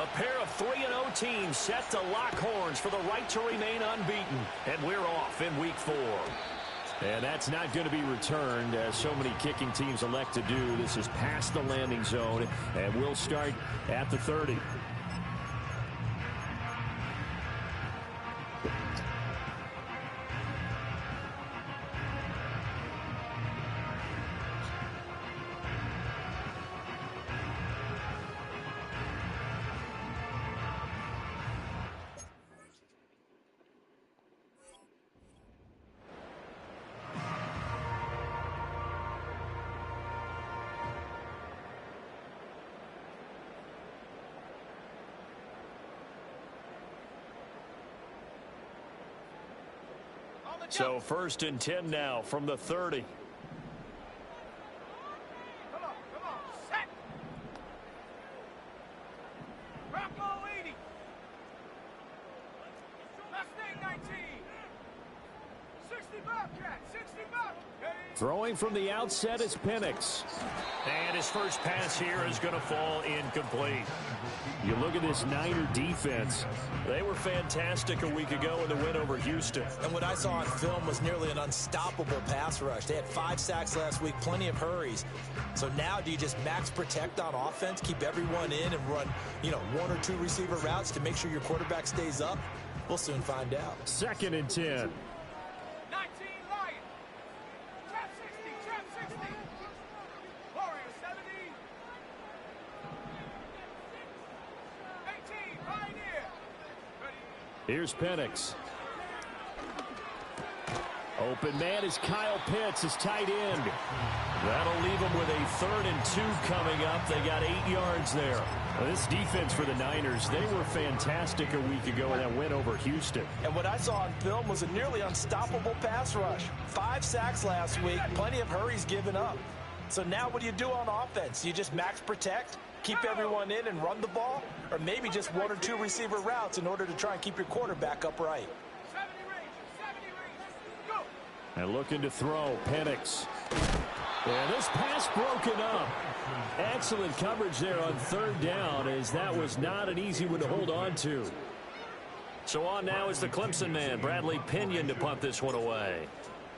A pair of 3-0 teams set to lock horns for the right to remain unbeaten. And we're off in week 4. And that's not going to be returned, as so many kicking teams elect to do. This is past the landing zone, and we'll start at the 30. So 1st and 10 now from the 30. Come on, set. Bravo 80. Mustang 19. 60 Bobcat, 60 Bobcat. Throwing from the outset is Penix. And his first pass here is going to fall incomplete. You look at this Niner defense. They were fantastic a week ago in the win over Houston. And what I saw on film was nearly an unstoppable pass rush. They had 5 sacks last week, plenty of hurries. So now do you just max protect on offense, keep everyone in and run, 1 or 2 receiver routes to make sure your quarterback stays up? We'll soon find out. 2nd and 10. 19 Lion. Trap 60. Warrior 70. 18 Pioneer. Here's Penix. Open man is Kyle Pitts, his tight end. That'll leave them with a 3rd and 2 coming up. They got 8 yards there. Well, this defense for the Niners, they were fantastic a week ago in that win over Houston. And what I saw on film was a nearly unstoppable pass rush. 5 sacks last week, plenty of hurries given up. So now what do you do on offense? You just max protect, keep everyone in and run the ball? Or maybe just 1 or 2 receiver routes in order to try and keep your quarterback upright? 70 range. Go. And looking to throw, Penix. And this pass broken up. Excellent coverage there on 3rd down, as that was not an easy one to hold on to. So on now is the Clemson man, Bradley Pinion, to punt this one away.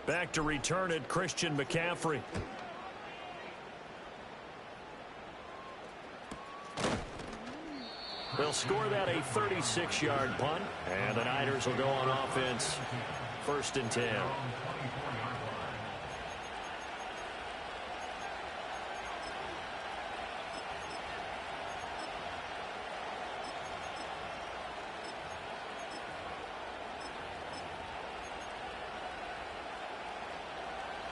Back to return it, Christian McCaffrey. They'll score that a 36-yard punt, and the Niners will go on offense. 1st and 10.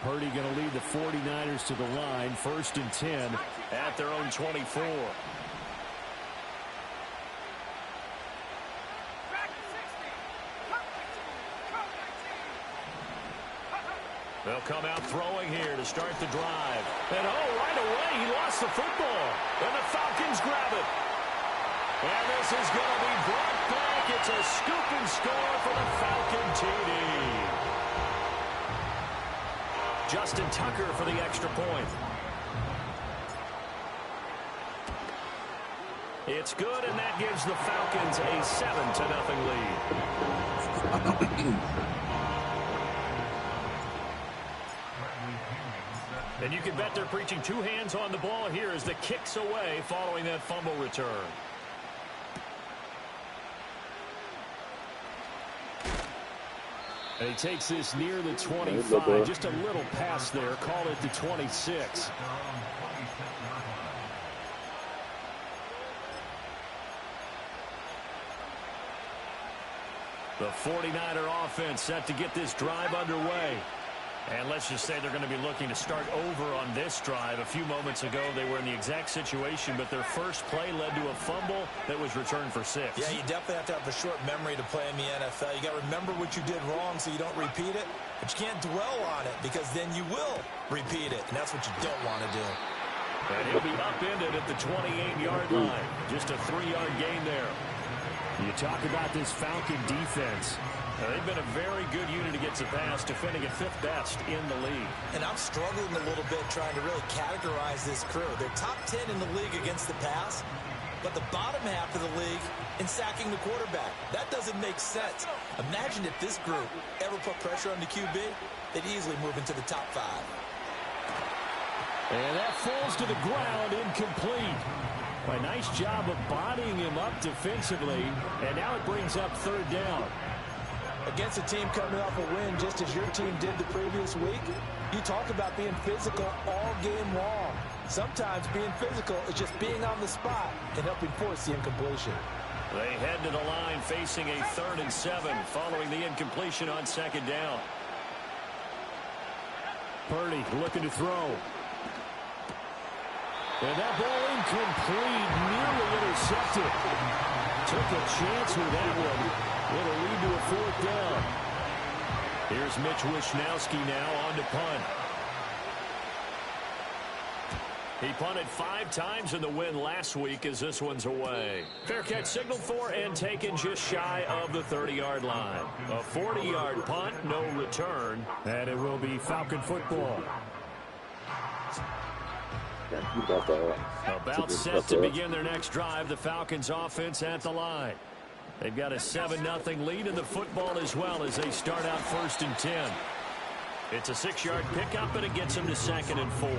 Purdy going to lead the 49ers to the line. 1st and 10 at their own 24. They'll come out throwing here to start the drive. And right away, he lost the football. And the Falcons grab it. And this is going to be brought back. It's a scoop and score for the Falcon TD. Justin Tucker for the extra point. It's good, and that gives the Falcons a 7-0 lead. And you can bet they're preaching 2 hands on the ball here as the kick's away following that fumble return. And he takes this near the 25. Just a little pass there. Call it the 26. The 49er offense set to get this drive underway. And let's just say they're going to be looking to start over on this drive. A few moments ago, they were in the exact situation, but their first play led to a fumble that was returned for 6. Yeah, you definitely have to have a short memory to play in the NFL. You got to remember what you did wrong so you don't repeat it, but you can't dwell on it because then you will repeat it, and that's what you don't want to do. And he'll be upended at the 28-yard line. Just a 3-yard gain there. You talk about this Falcon defense. They've been a very good unit against the pass, defending at 5th best in the league. And I'm struggling a little bit trying to really categorize this crew. They're top 10 in the league against the pass, but the bottom half of the league in sacking the quarterback. That doesn't make sense. Imagine if this group ever put pressure on the QB, they'd easily move into the top 5. And that falls to the ground, incomplete. A nice job of bodying him up defensively, and now it brings up third down. Against a team coming off a win just as your team did the previous week, you talk about being physical all game long. Sometimes being physical is just being on the spot and helping force the incompletion. They head to the line facing a 3rd and 7 following the incompletion on 2nd down. Purdy looking to throw. And that ball incomplete, nearly intercepted. Took a chance with that one. It'll lead to a 4th down. Here's Mitch Wishnowski now on to punt. He punted 5 times in the win last week as this one's away. Fair catch signaled for and taken just shy of the 30-yard line. A 40-yard punt, no return, and it will be Falcon football. About set to begin their next drive, the Falcons offense at the line. They've got a 7-0 lead in the football as well as they start out 1st and 10. It's a 6-yard pickup, and it gets them to 2nd and 4.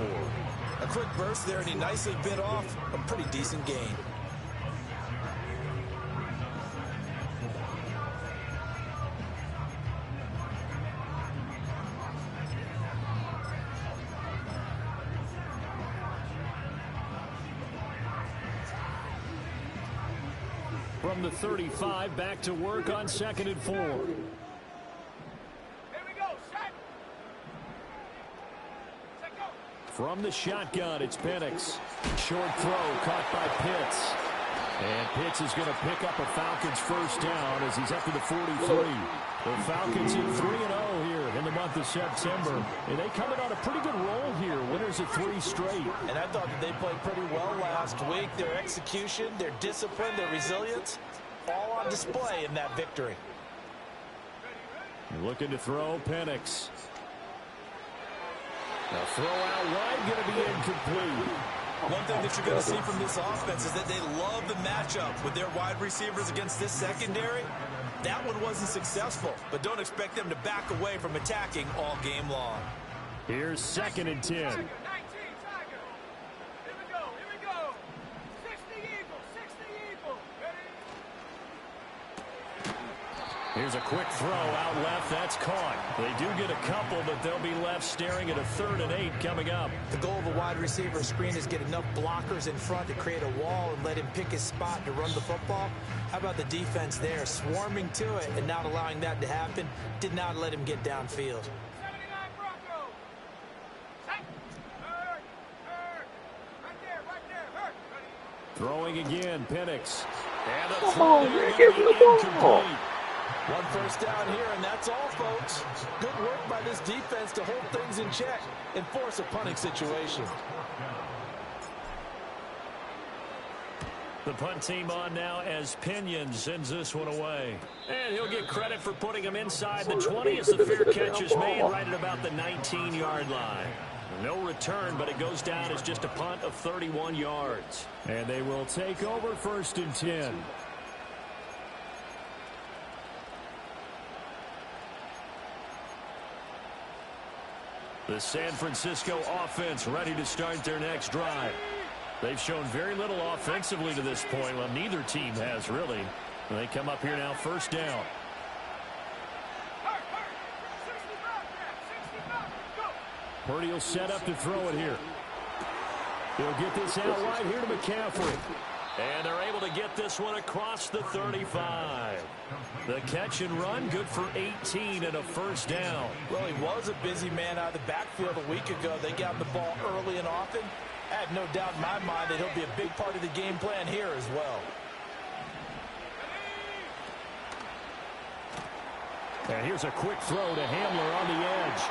A quick burst there, and he nicely bit off a pretty decent gain. From the 35, back to work on 2nd and 4. Here we go, set. Set, go. From the shotgun, it's Penix. Short throw caught by Pitts. And Pitts is going to pick up a Falcons 1st down as he's up to the 43. The Falcons in 3-0 here in the month of September. And they come in on a pretty good roll here. Winners of 3 straight. And I thought that they played pretty well last week. Their execution, their discipline, their resilience, all on display in that victory. Looking to throw, Penix. Now throw out wide, going to be incomplete. One thing that you're going to see from this offense is that they love the matchup with their wide receivers against this secondary. That one wasn't successful, but don't expect them to back away from attacking all game long. Here's 2nd and 10. 19, Tiger. Here we go. 60 Eagle, 60 Eagle. Ready? Here's a quick throw out left. That's caught. They do get a couple, but they'll be left staring at a 3rd and 8 coming up. The goal of a wide receiver screen is get enough blockers in front to create a wall and let him pick his spot to run the football. How about the defense there, swarming to it and not allowing that to happen? Did not let him get downfield. 79 Bronco. Set. Hurt. Right there. Hurt. Ready? Throwing again, Penix. And a throw incomplete. 1 first down here, and that's all, folks. Good work by this defense to hold things in check and force a punting situation. The punt team on now as Pinion sends this one away. And he'll get credit for putting him inside the 20 as the fair catch is made right at about the 19-yard line. No return, but it goes down as just a punt of 31 yards. And they will take over 1st and 10. The San Francisco offense ready to start their next drive. They've shown very little offensively to this point. Well, neither team has, really. They come up here now 1st down. Hurt. 65, go. Purdy will set up to throw it here. He'll get this out right here to McCaffrey. And they're able to get this one across the 35. The catch and run, good for 18 and a 1st down. Well, he was a busy man out of the backfield a week ago. They got the ball early and often. I have no doubt in my mind that he'll be a big part of the game plan here as well. And here's a quick throw to Hamler on the edge.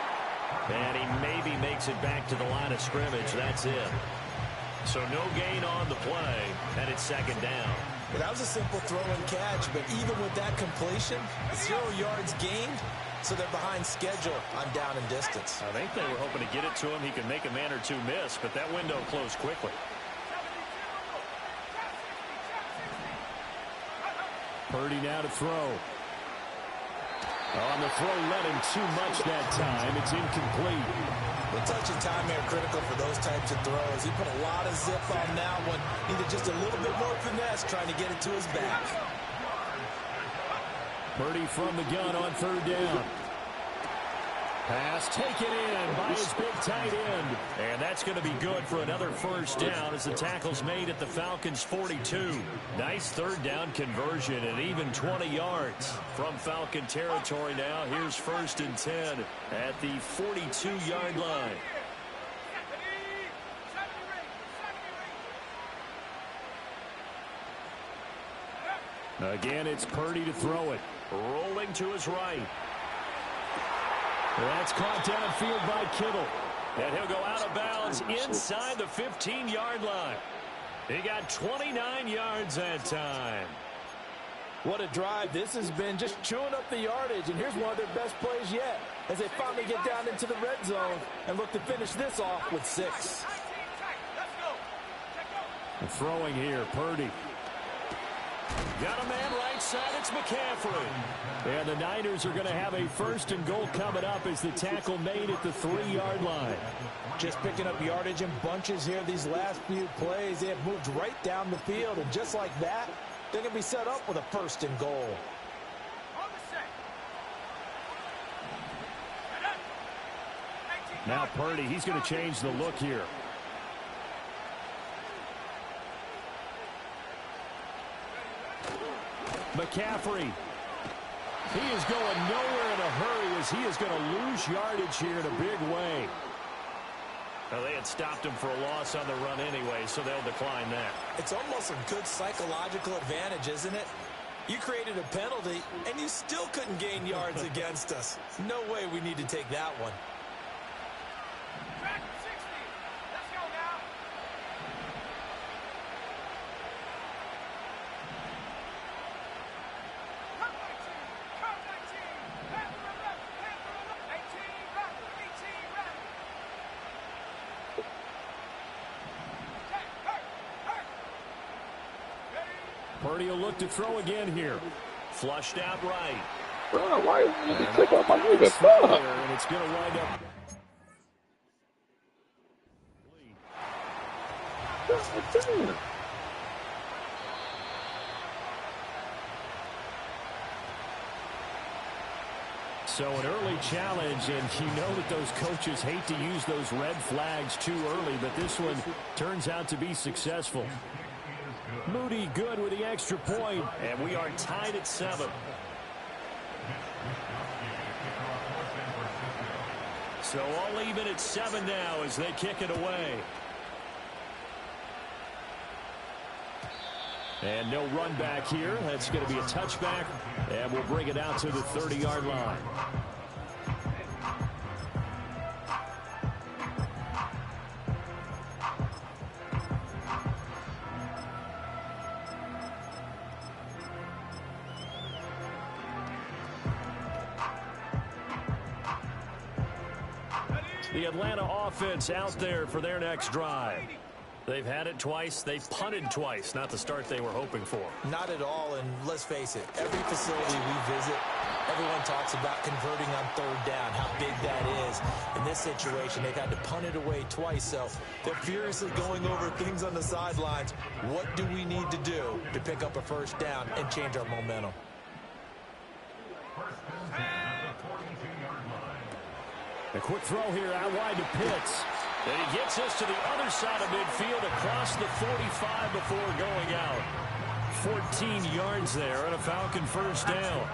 And he maybe makes it back to the line of scrimmage. That's it. So no gain on the play, and it's 2nd down. Well, that was a simple throw and catch, but even with that completion, 0 yards gained, so they're behind schedule on down and distance. I think they were hoping to get it to him. He could make a man or two miss, but that window closed quickly. 72, Purdy now to throw. On the throw, led him too much that time. It's incomplete. The touch and time are critical for those types of throws. He put a lot of zip on that one. Needed just a little bit more finesse trying to get it to his back. Purdy from the gun on third down. Pass taken in by his big tight end. And that's going to be good for another first down as the tackle's made at the Falcons' 42. Nice third down conversion and even 20 yards from Falcon territory now. Here's 1st and 10 at the 42-yard line. Again, it's Purdy to throw it. Rolling to his right. That's caught downfield by Kittle. And he'll go out of bounds inside the 15-yard line. He got 29 yards that time. What a drive. This has been just chewing up the yardage. And here's one of their best plays yet as they finally get down into the red zone and look to finish this off with 6. Throwing here, Purdy. Got a man right side, it's McCaffrey. And the Niners are going to have a 1st and goal coming up as the tackle made at the 3-yard line. Just picking up yardage in bunches here these last few plays. They have moved right down the field, and just like that, they're going to be set up with a 1st and goal. Now Purdy, he's going to change the look here. McCaffrey. He is going nowhere in a hurry as he is going to lose yardage here in a big way. Well, they had stopped him for a loss on the run anyway, so they'll decline that. It's almost a good psychological advantage, isn't it? You created a penalty, and you still couldn't gain yards against us. No way we need to take that one. Purdy will look to throw again here. Flushed out right. Bro, why did you click on my nigga? Fuck. And it's going to wind up. So an early challenge, and you know that those coaches hate to use those red flags too early, but this one turns out to be successful. Moody good with the extra point, and we are tied at 7. So all even at 7 now as they kick it away. And no run back here. That's going to be a touchback, and we'll bring it out to the 30-yard line. The Atlanta offense out there for their next drive. They've had it twice. They've punted twice. Not the start they were hoping for. Not at all, and let's face it, every facility we visit, everyone talks about converting on 3rd down, how big that is. In this situation, they've had to punt it away twice, so they're furiously going over things on the sidelines. What do we need to do to pick up a 1st down and change our momentum? A quick throw here out wide to Pitts. And he gets us to the other side of midfield across the 45 before going out. 14 yards there and a Falcon 1st down.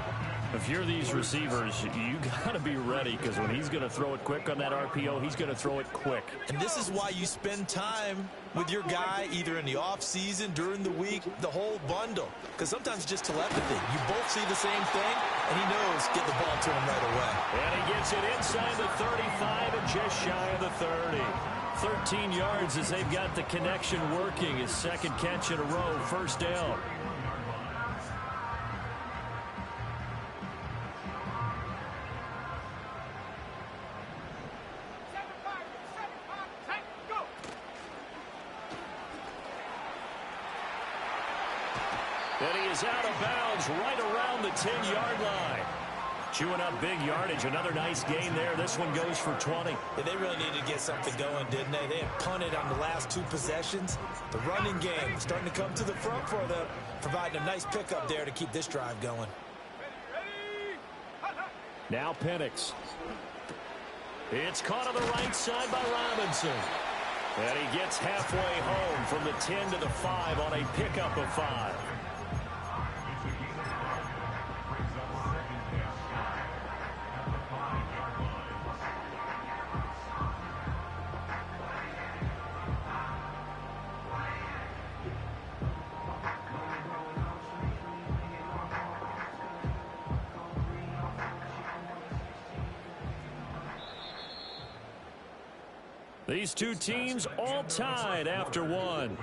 If you're these receivers, you got to be ready because when he's going to throw it quick on that RPO, he's going to throw it quick. And this is why you spend time with your guy either in the offseason, during the week, the whole bundle. Because sometimes just telepathy. You both see the same thing, and he knows get the ball to him right away. And he gets it inside the 35 and just shy of the 30. 13 yards as they've got the connection working. His 2nd catch in a row, 1st down. And he is out of bounds right around the 10-yard line. Chewing up big yardage. Another nice gain there. This one goes for 20. Yeah, they really needed to get something going, didn't they? They had punted on the last 2 possessions. The running game starting to come to the front for them, providing a nice pickup there to keep this drive going. Now Penix. It's caught on the right side by Robinson. And he gets halfway home from the 10 to the 5 on a pickup of 5. These two teams all tied after one.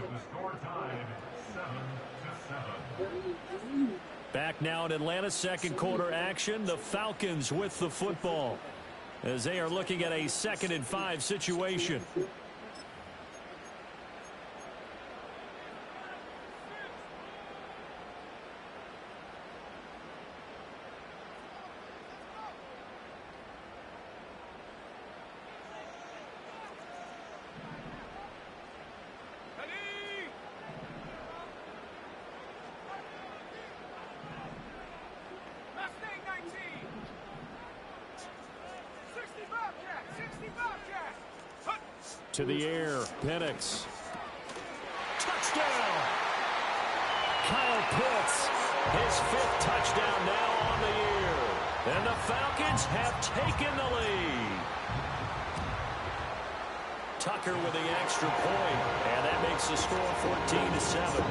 Back now in Atlanta, second quarter action. The Falcons with the football as they are looking at a 2nd and 5 situation. To the air, Penix. Touchdown! Kyle Pitts, his 5th touchdown now on the year. And the Falcons have taken the lead. Tucker with the extra point, and that makes the score 14-7.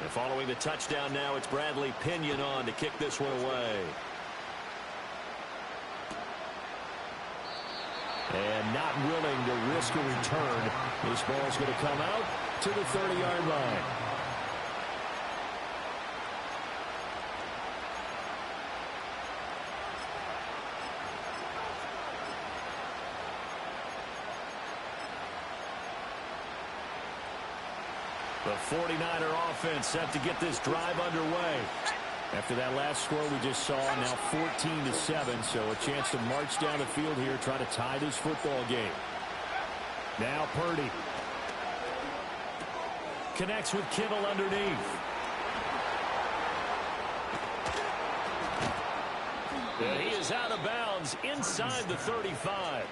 Following the touchdown now, it's Bradley Pinion on to kick this one away. And not willing to risk a return. This ball's going to come out to the 30-yard line. The 49er offense set to get this drive underway. After that last score we just saw, now 14-7, so a chance to march down the field here, try to tie this football game. Now Purdy. Connects with Kittle underneath. And he is out of bounds inside the 35.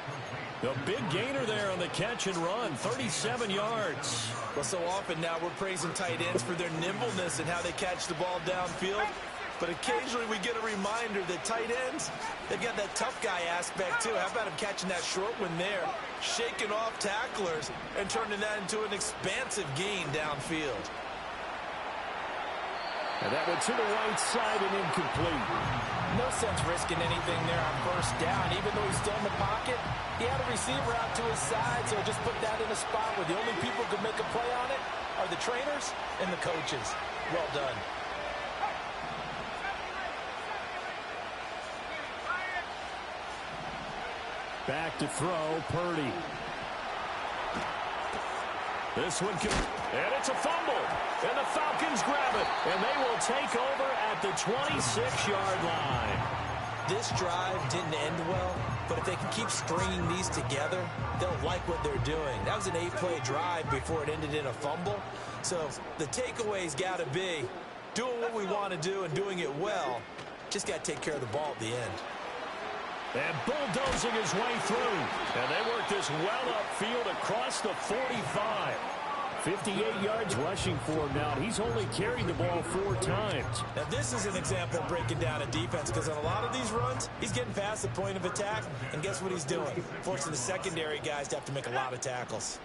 The big gainer there on the catch and run, 37 yards. Well, so often now we're praising tight ends for their nimbleness and how they catch the ball downfield. But occasionally we get a reminder that tight ends, they've got that tough guy aspect too. How about him catching that short one there, shaking off tacklers, and turning that into an expansive gain downfield. And that went to the right side and incomplete. No sense risking anything there on first down. Even though he's still in the pocket, he had a receiver out to his side, so just put that in a spot where the only people who could make a play on it are the trainers and the coaches. Well done. Back to throw, Purdy. This one can, and it's a fumble. And the Falcons grab it, and they will take over at the 26-yard line. This drive didn't end well, but if they can keep stringing these together, they'll like what they're doing. That was an 8-play drive before it ended in a fumble. So the takeaway's got to be doing what we want to do and doing it well. Just got to take care of the ball at the end. And bulldozing his way through. And they work this well upfield across the 45. 58 yards rushing for him now. He's only carried the ball 4 times. Now this is an example of breaking down a defense, because on a lot of these runs, he's getting past the point of attack, and guess what he's doing? Forcing the secondary guys to have to make a lot of tackles.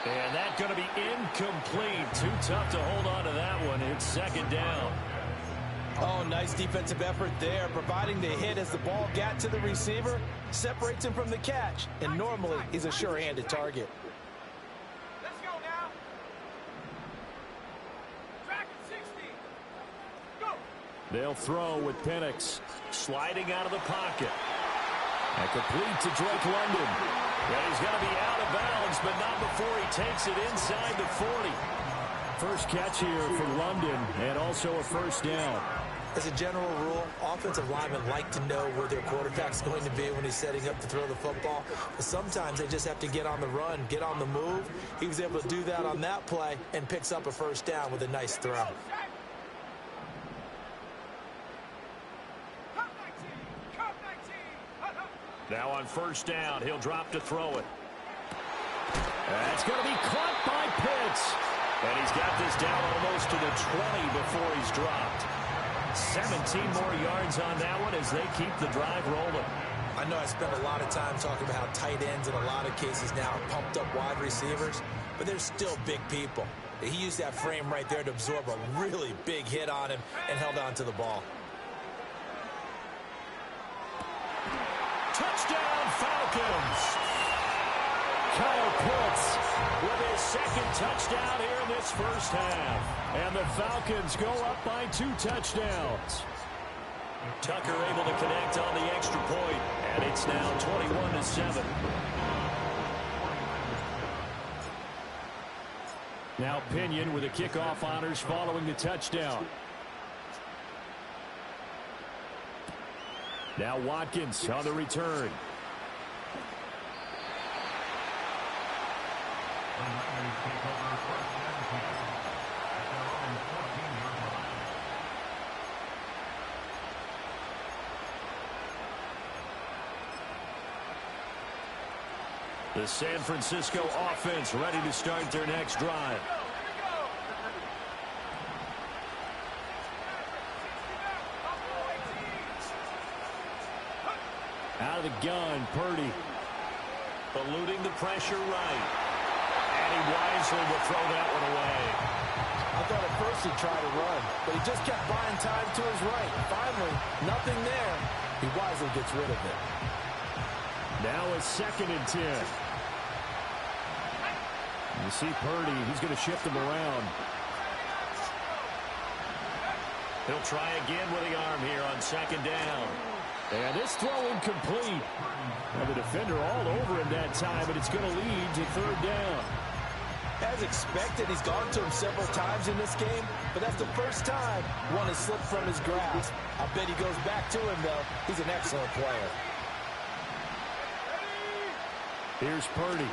And that's going to be incomplete. Too tough to hold on to that one. It's second down. Oh, nice defensive effort there, providing the hit as the ball got to the receiver, separates him from the catch, and normally he's a sure-handed target. Let's go now. Track at 60. They'll throw with Penix. Sliding out of the pocket. And complete to Drake London. And he's going to be out of bounds, but not before he takes it inside the 40. First catch here for London, and also a first down. As a general rule, offensive linemen like to know where their quarterback's going to be when he's setting up to throw the football. But sometimes they just have to get on the run, get on the move. He was able to do that on that play and picks up a first down with a nice throw. Now on first down, he'll drop to throw it. That's going to be caught by Pitts. And he's got this down almost to the 20 before he's dropped. 17 more yards on that one as they keep the drive rolling. I know I spent a lot of time talking about how tight ends in a lot of cases now are pumped up wide receivers, but they're still big people. He used that frame right there to absorb a really big hit on him and held on to the ball. Touchdown, Falcons! Kyle Pitts with his second touchdown here in this first half. And the Falcons go up by 2 touchdowns. Tucker able to connect on the extra point, and it's now 21-7. Now Pinion with the kickoff honors following the touchdown. Now Watkins on the return. The San Francisco offense ready to start their next drive. Out of the gun, Purdy. Eluding the pressure right. And he wisely will throw that one away. I thought at first he'd try to run, but he just kept buying time to his right. Finally, nothing there. He wisely gets rid of it. Now a 2nd and 10. You see Purdy, he's going to shift him around. He'll try again with the arm here on 2nd down. And this throw incomplete. Now the defender all over him that time, but it's going to lead to 3rd down. As expected, he's gone to him several times in this game, but that's the first time one has slipped from his grasp. I bet he goes back to him, though. He's an excellent player. Here's Purdy.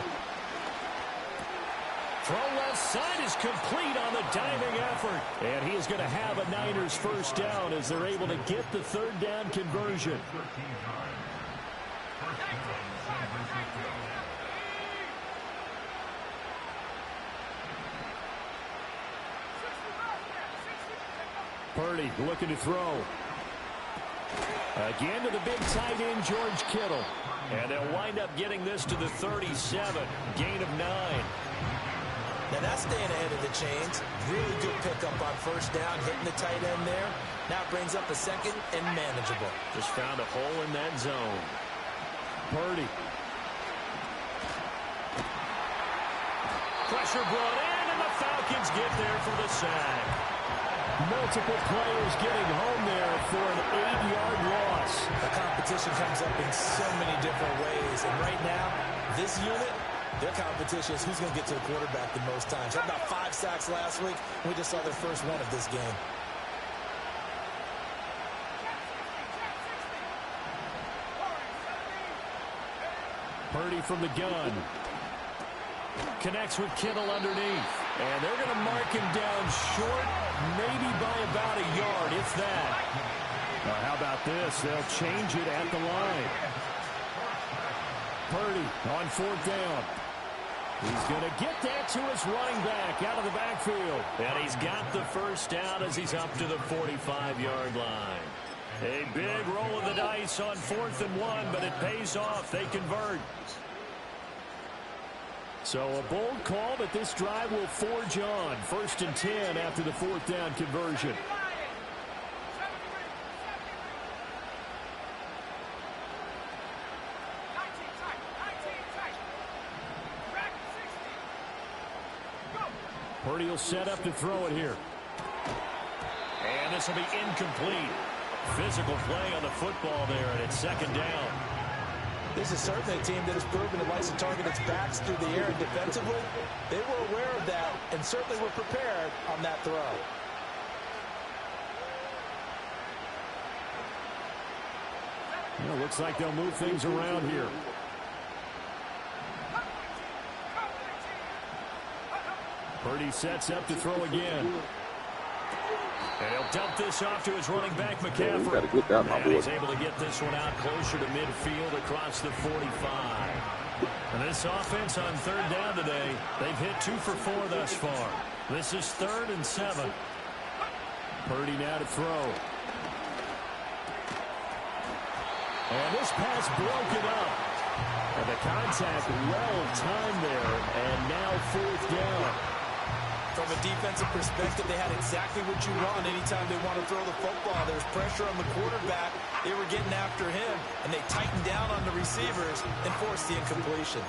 Throw left side is complete on the diving effort. And he is going to have a Niners first down as they're able to get the 3rd down conversion. Purdy looking to throw. Again to the big tight end, George Kittle. And they'll wind up getting this to the 37. Gain of 9. Now that's staying ahead of the chains. Really good pickup on first down, hitting the tight end there. Now it brings up a 2nd and manageable. Just found a hole in that zone. Purdy. Pressure brought in, and the Falcons get there for the sack. Multiple players getting home there for an 8-yard loss. The competition comes up in so many different ways. And right now, this unit, their competition is who's going to get to the quarterback the most times. Had about 5 sacks last week. We just saw their first one of this game. Purdy from the gun. Connects with Kittle underneath. And they're going to mark him down short, maybe by about a yard, if that. How about this? They'll change it at the line. Purdy on 4th down. He's going to get that to his running back out of the backfield. And he's got the first down as he's up to the 45-yard line. A big roll of the dice on 4th and 1, but it pays off. They convert. So a bold call, but this drive will forge on. 1st and 10 after the 4th down conversion. Purdy will set up to throw it here. And this will be incomplete. Physical play on the football there, and it's second down. This is certainly a team that has proven it likes to target its backs through the air, and defensively, they were aware of that and certainly were prepared on that throw. Well, looks like they'll move things around here. Purdy sets up to throw again. And he'll dump this off to his running back, McCaffrey. And he's able to get this one out closer to midfield across the 45. And this offense on third down today, they've hit 2 for 4 thus far. This is 3rd and 7. Purdy now to throw. And this pass broken up. And the contact well timed there. And now 4th down. From a defensive perspective, they had exactly what you want anytime they want to throw the football. There was pressure on the quarterback. They were getting after him, and they tightened down on the receivers and forced the incompletion.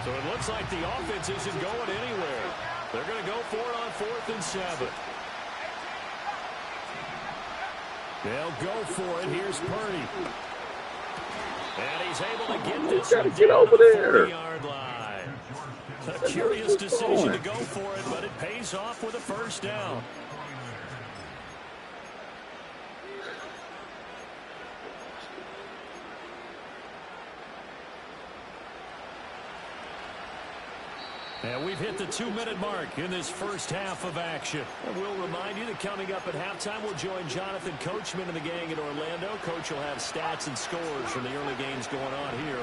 So it looks like the offense isn't going anywhere. They're going to go for it on 4th and 7. They'll go for it. Here's Purdy. And he's able to get this one get down over to the there. 40-yard line. A curious decision to go for it, but it pays off with a first down. And we've hit the 2-minute mark in this first half of action. And we'll remind you that coming up at halftime, we'll join Jonathan Coachman and the gang in Orlando. Coach will have stats and scores from the early games going on here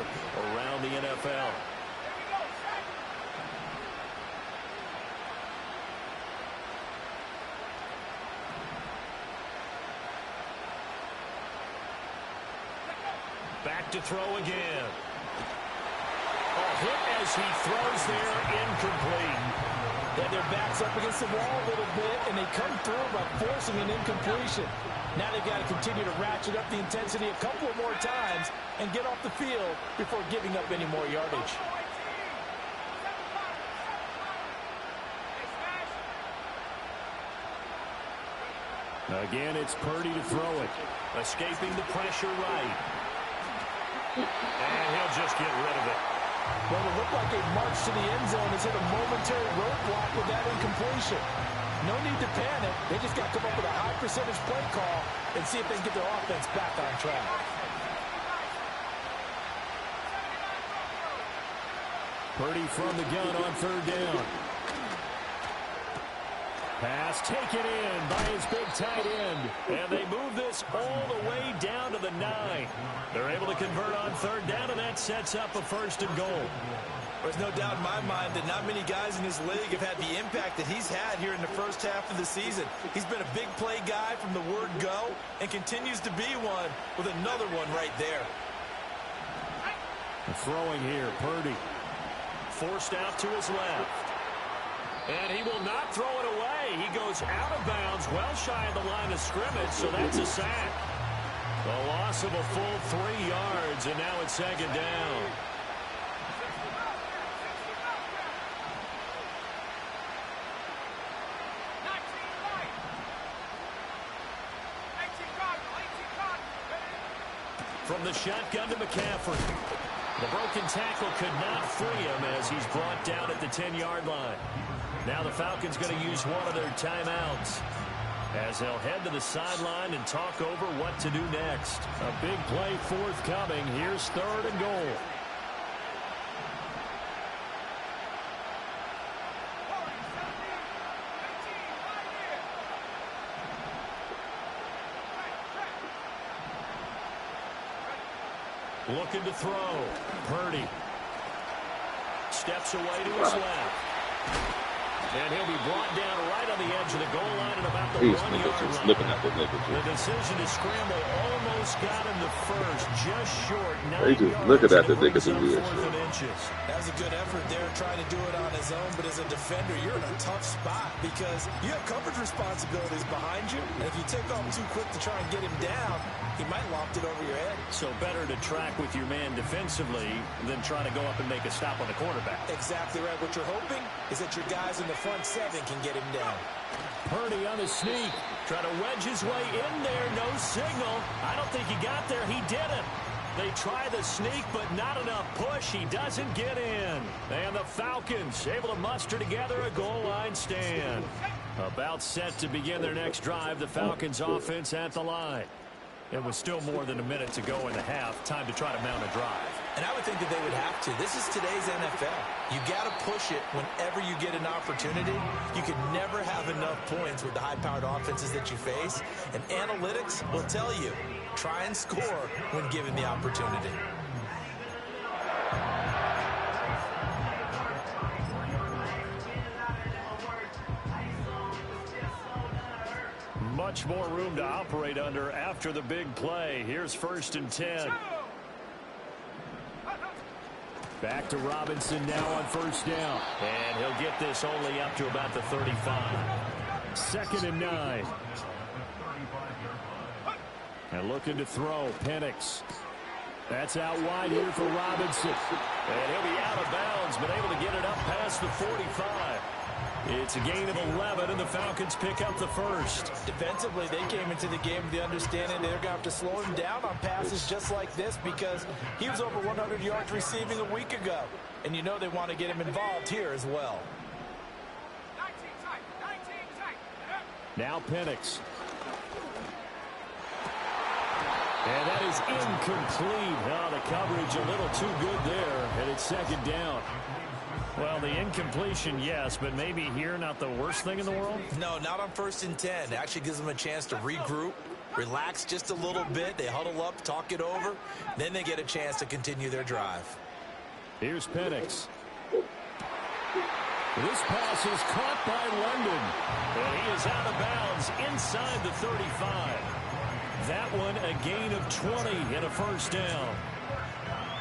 around the NFL. Back to throw again. A hit as he throws there, incomplete. They had their backs up against the wall a little bit, and they come through by forcing an incompletion. Now they've got to continue to ratchet up the intensity a couple of more times and get off the field before giving up any more yardage. Again, it's Purdy to throw it. Escaping the pressure right. And he'll just get rid of it. Well, it looked like a march to the end zone has hit a momentary roadblock with that incompletion. No need to panic. They just got to come up with a high percentage play call and see if they can get their offense back on track. Purdy from the gun on third down. Pass taken in by his big tight end. And they move this all the way down to the 9. They're able to convert on third down, and that sets up a 1st and goal. There's no doubt in my mind that not many guys in this league have had the impact that he's had here in the first half of the season. He's been a big play guy from the word go and continues to be one with another one right there. Throwing here, Purdy. Forced out to his left. And he will not throw it away. He goes out of bounds, well shy of the line of scrimmage, so that's a sack. The loss of a full 3 yards, and now it's second down. From the shotgun to McCaffrey. The broken tackle could not free him as he's brought down at the 10-yard line. Now the Falcons going to use one of their timeouts as they'll head to the sideline and talk over what to do next. A big play forthcoming. Here's 3rd and goal. Looking to throw. Purdy steps away to his left. And he'll be brought down right on the edge of the goal line at about the 1-yard line. The decision to scramble almost got him the first, just short. They just looking at the niggas in the That was a good effort there, trying to do it on his own. But as a defender, you're in a tough spot because you have coverage responsibilities behind you. And if you take off too quick to try and get him down, He might loft it over your head. So better to track with your man defensively than try to go up and make a stop on the quarterback. Exactly right. What you're hoping is that your guys in the front seven can get him down. Purdy on the sneak. Try to wedge his way in there. No signal. I don't think he got there. He didn't. They try the sneak, but not enough push. He doesn't get in. And the Falcons able to muster together a goal line stand. About set to begin their next drive. The Falcons offense at the line. It was still more than a minute to go in the half. Time to try to mount a drive. And I would think that they would have to. This is today's NFL. You got to push it whenever you get an opportunity. You can never have enough points with the high-powered offenses that you face. And analytics will tell you, try and score when given the opportunity. Much more room to operate under after the big play. Here's 1st and 10. Back to Robinson now on 1st down. And he'll get this only up to about the 35. 2nd and 9. And looking to throw, Penix. That's out wide here for Robinson. And he'll be out of bounds, but able to get it up past the 45. It's a gain of 11, and the Falcons pick up the first. Defensively, they came into the game with the understanding they're going to have to slow him down on passes just like this because he was over 100 yards receiving a week ago. And you know they want to get him involved here as well. 19 tight. Now Penix. And that is incomplete. Oh, the coverage a little too good there, and it's 2nd down. Well, the incompletion, yes, but maybe here not the worst thing in the world? No, not on 1st and 10. It actually gives them a chance to regroup, relax just a little bit. They huddle up, talk it over. Then they get a chance to continue their drive. Here's Penix. This pass is caught by London. And he is out of bounds inside the 35. That one a gain of 20 and a 1st down.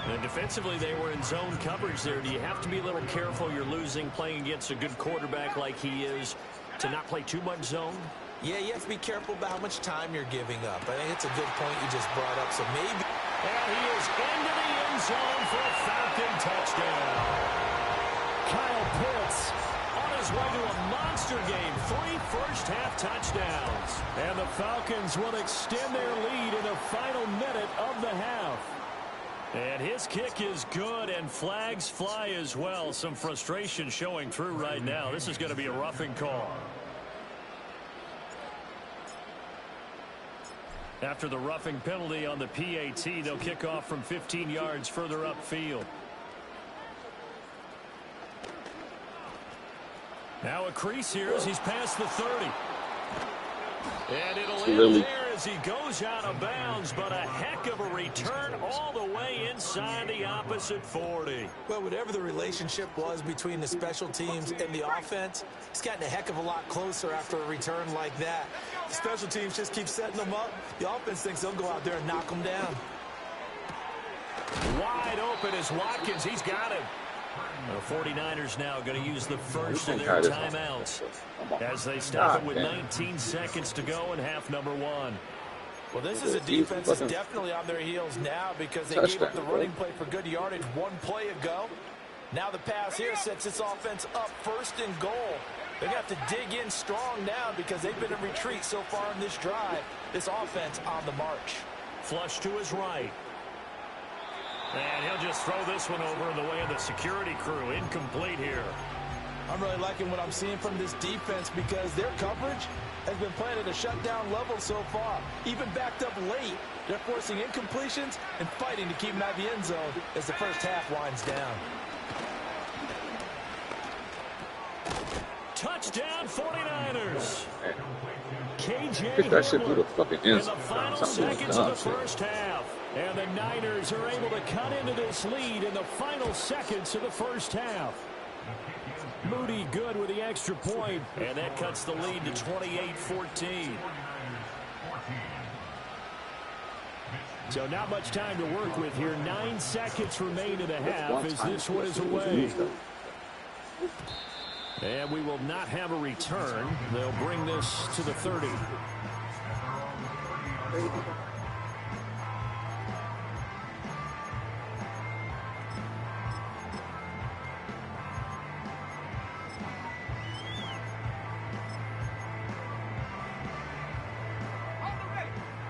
And defensively, they were in zone coverage there. Do you have to be a little careful? You're losing, playing against a good quarterback like he is, to not play too much zone? Yeah, you have to be careful about how much time you're giving up. I think it's a good point you just brought up. So maybe. And he is into the end zone for a Falcon touchdown. Kyle Pitts on his way to a monster game. 3 first-half touchdowns. And the Falcons will extend their lead in the final minute of the half. And his kick is good, and flags fly as well. Some frustration showing through right now. This is going to be a roughing call. After the roughing penalty on the PAT, they'll kick off from 15 yards further upfield. Now a crease here as he's past the 30. And it'll end there as he goes out of bounds, but a heck of a return all the way inside the opposite 40. Well, whatever the relationship was between the special teams and the offense, it's gotten a heck of a lot closer after a return like that. The special teams just keep setting them up. The offense thinks they'll go out there and knock them down. Wide open is Watkins. He's got him. The 49ers now going to use the first of their timeouts as they stop it with 19 seconds to go in half number 1. Well, this is a defense that's definitely on their heels now because they gave up the running play for good yardage 1 play ago. Now the pass here sets this offense up 1st and goal. They're going to have to dig in strong now because they've been in retreat so far in this drive. This offense on the march. Flush to his right. And he'll just throw this one over in the way of the security crew. Incomplete here. I'm really liking what I'm seeing from this defense because their coverage has been playing at a shutdown level so far. Even backed up late, they're forcing incompletions and fighting to keep them out of the end zone as the first half winds down. Touchdown 49ers. KJ Pick that shit through the fucking end in the zone. final seconds of the first half. And the Niners are able to cut into this lead in the final seconds of the first half. Moody good with the extra point, and that cuts the lead to 28-14. So not much time to work with here. 9 seconds remain in the half as this one is away. And we will not have a return. They'll bring this to the 30.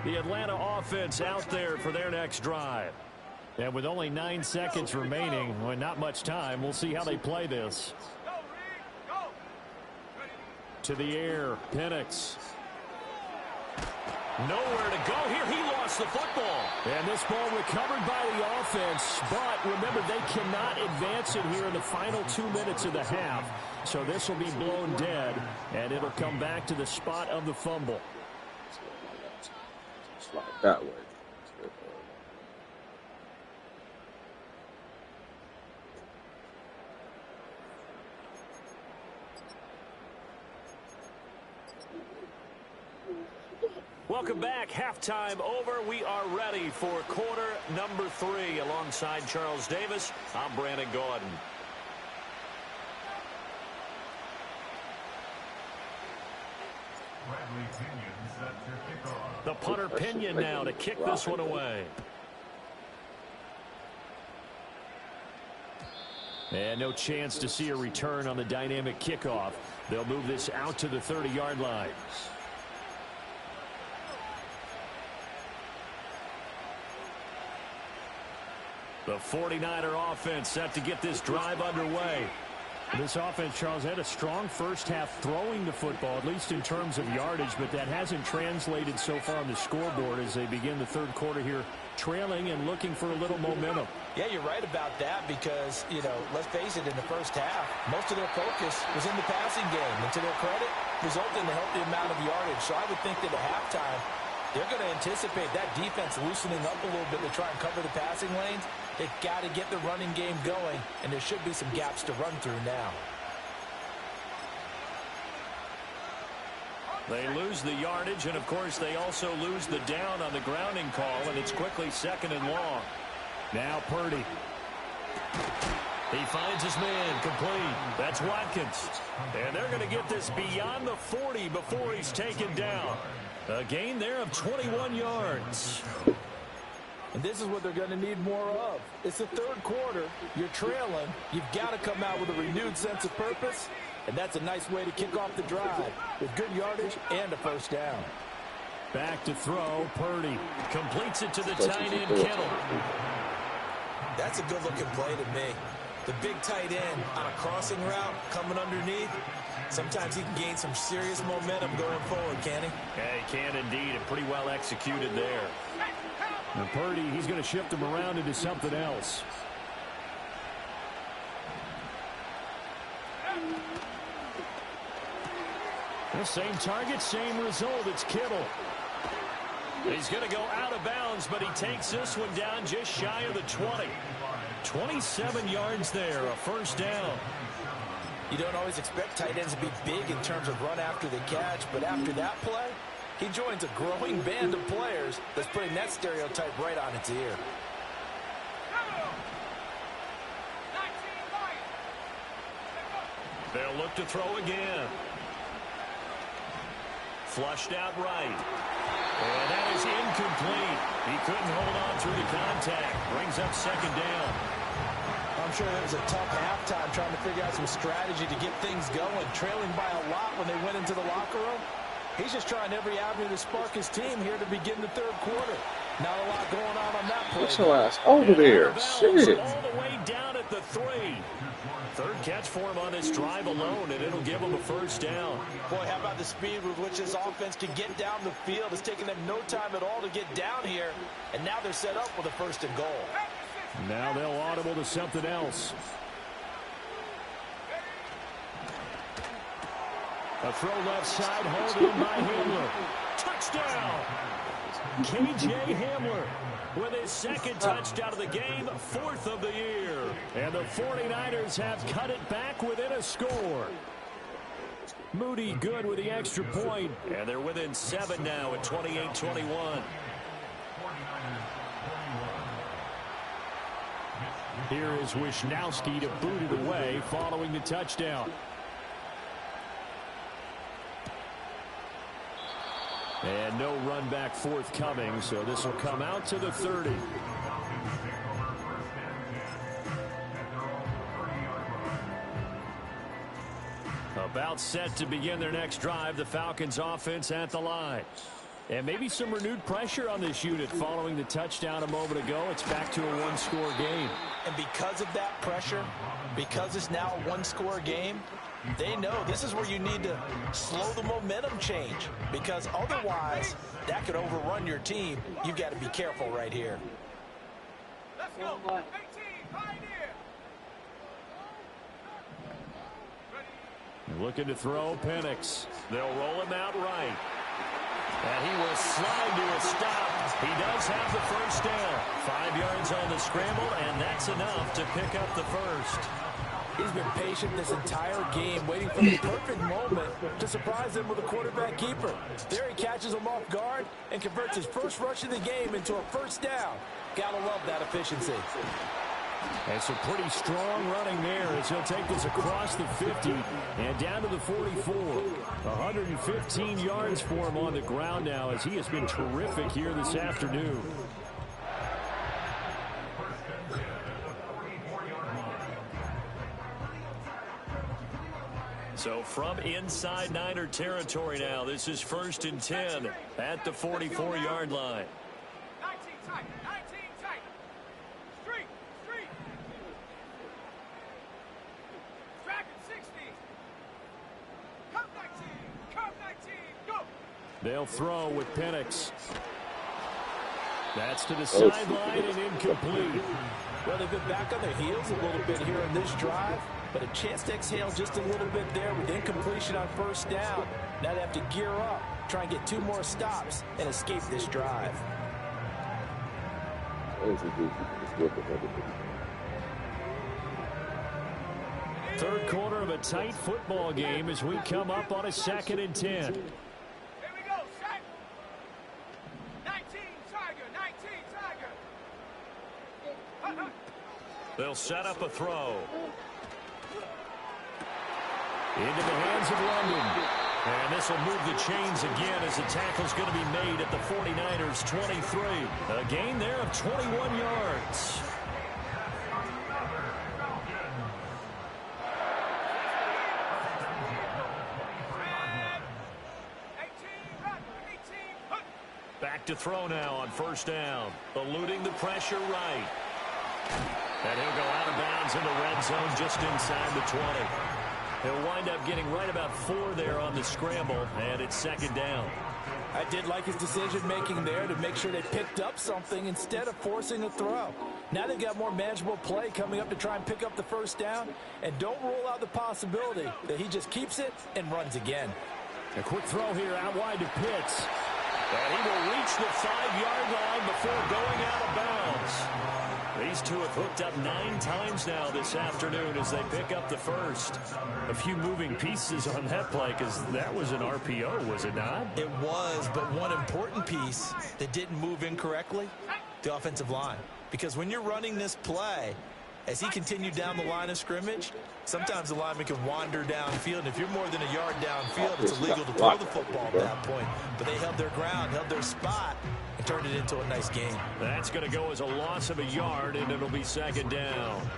The Atlanta offense out there for their next drive. And with only 9 seconds remaining, well, not much time, we'll see how they play this. To the air, Penix. Nowhere to go here. He lost the football. And this ball recovered by the offense. But remember, they cannot advance it here in the final 2 minutes of the half. So this will be blown dead, and it'll come back to the spot of the fumble. Slide that way. Welcome back. Halftime over. We are ready for quarter number 3. Alongside Charles Davis, I'm Brandon Gordon. The punter Pinion now to kick this one away. And no chance to see a return on the dynamic kickoff. They'll move this out to the 30-yard line. The 49er offense set to get this drive underway. This offense, Charles, had a strong first half throwing the football, at least in terms of yardage, but that hasn't translated so far on the scoreboard as they begin the third quarter here, trailing and looking for a little momentum. Yeah, you're right about that because, let's face it, in the first half, most of their focus was in the passing game. And to their credit, resulted in a healthy amount of yardage. So I would think that at halftime, they're going to anticipate that defense loosening up a little bit to try and cover the passing lanes. They've got to get the running game going, and there should be some gaps to run through now. They lose the yardage, and, of course, they also lose the down on the grounding call, and it's quickly 2nd and long. Now Purdy. He finds his man complete. That's Watkins. And they're going to get this beyond the 40 before he's taken down. A gain there of 21 yards. And this is what they're going to need more of. It's the third quarter. You're trailing. You've got to come out with a renewed sense of purpose. And that's a nice way to kick off the drive with good yardage and a first down. Back to throw. Purdy completes it to the tight end, Kittle. That's a good-looking play to me. The big tight end on a crossing route coming underneath. Sometimes he can gain some serious momentum going forward, can he? Yeah, he can indeed, and pretty well executed there. And Purdy, he's going to shift him around into something else. The same target, same result. It's Kittle. He's going to go out of bounds, but he takes this one down just shy of the 20. 27 yards there, a first down. You don't always expect tight ends to be big in terms of run after the catch, but after that play, he joins a growing band of players that's putting that stereotype right on its ear. They'll look to throw again. Flushed out right. And that is incomplete. He couldn't hold on through the contact. Brings up 2nd down. I'm sure it was a tough halftime trying to figure out some strategy to get things going. Trailing by a lot when they went into the locker room. He's just trying every avenue to spark his team here to begin the third quarter. Not a lot going on that play. What's your ass over there? Shit. All the way down at the 3. Third catch for him on this drive alone, and it'll give him a first down. Boy, how about the speed with which this offense can get down the field? It's taken them no time at all to get down here, and now they're set up with a 1st and goal. Now they'll audible to something else. A throw left side, hauled in by Hamler. Touchdown! K.J. Hamler with his 2nd touchdown of the game, 4th of the year. And the 49ers have cut it back within a score. Moody good with the extra point. And they're within 7 now at 28-21. Here is Wisnowski to boot it away following the touchdown. And no run back forthcoming, so this will come out to the 30. About set to begin their next drive, the Falcons offense at the line. And maybe some renewed pressure on this unit following the touchdown a moment ago. It's back to a one-score game. And because of that pressure, because it's now a one-score game, they know this is where you need to slow the momentum change, because otherwise that could overrun your team. You've got to be careful right here. Let's go. 18, Pioneer. Looking to throw, Penix. They'll roll him out right. And he will slide to a stop. He does have the first down. 5 yards on the scramble, and that's enough to pick up the first. He's been patient this entire game, waiting for the perfect moment to surprise them with a quarterback keeper. There he catches him off guard and converts his first rush of the game into a first down. Gotta love that efficiency. And some pretty strong running there as he'll take this across the 50 and down to the 44. 115 yards for him on the ground now as he has been terrific here this afternoon. So from inside Niner territory now, this is 1st and 10 at the 44-yard line. 19 tight, 19 tight. Street. Track at 60. Curve 19, go. They'll throw with Penix. That's to the sideline and incomplete. Well, they've been back on their heels a little bit here in this drive, but a chance to exhale just a little bit there with incompletion on first down. Now they have to gear up, try and get 2 more stops, and escape this drive. Third quarter of a tight football game as we come up on a 2nd and 10. Here we go, set. 19 Tiger, 19 Tiger. They'll set up a throw. Into the hands of London. And this will move the chains again as the tackle's going to be made at the 49ers' 23. A gain there of 21 yards. Back to throw now on first down. Eluding the pressure right. And he'll go out of bounds in the red zone just inside the 20. He'll wind up getting right about 4 there on the scramble, and it's 2nd down. I did like his decision-making there to make sure they picked up something instead of forcing a throw. Now they've got more manageable play coming up to try and pick up the first down, and don't rule out the possibility that he just keeps it and runs again. A quick throw here out wide to Pitts. And he will reach the 5-yard line before going out of bounds. These two have hooked up 9 times now this afternoon as they pick up the first. A few moving pieces on that play because that was an RPO, was it not? It was, but one important piece that didn't move incorrectly, the offensive line. Because when you're running this play, as he continued down the line of scrimmage, sometimes the lineman can wander downfield. And if you're more than a yard downfield, it's illegal to throw the football at that point. But they held their ground, held their spot, and turned it into a nice game. That's going to go as a loss of a yard, and it'll be 2nd down.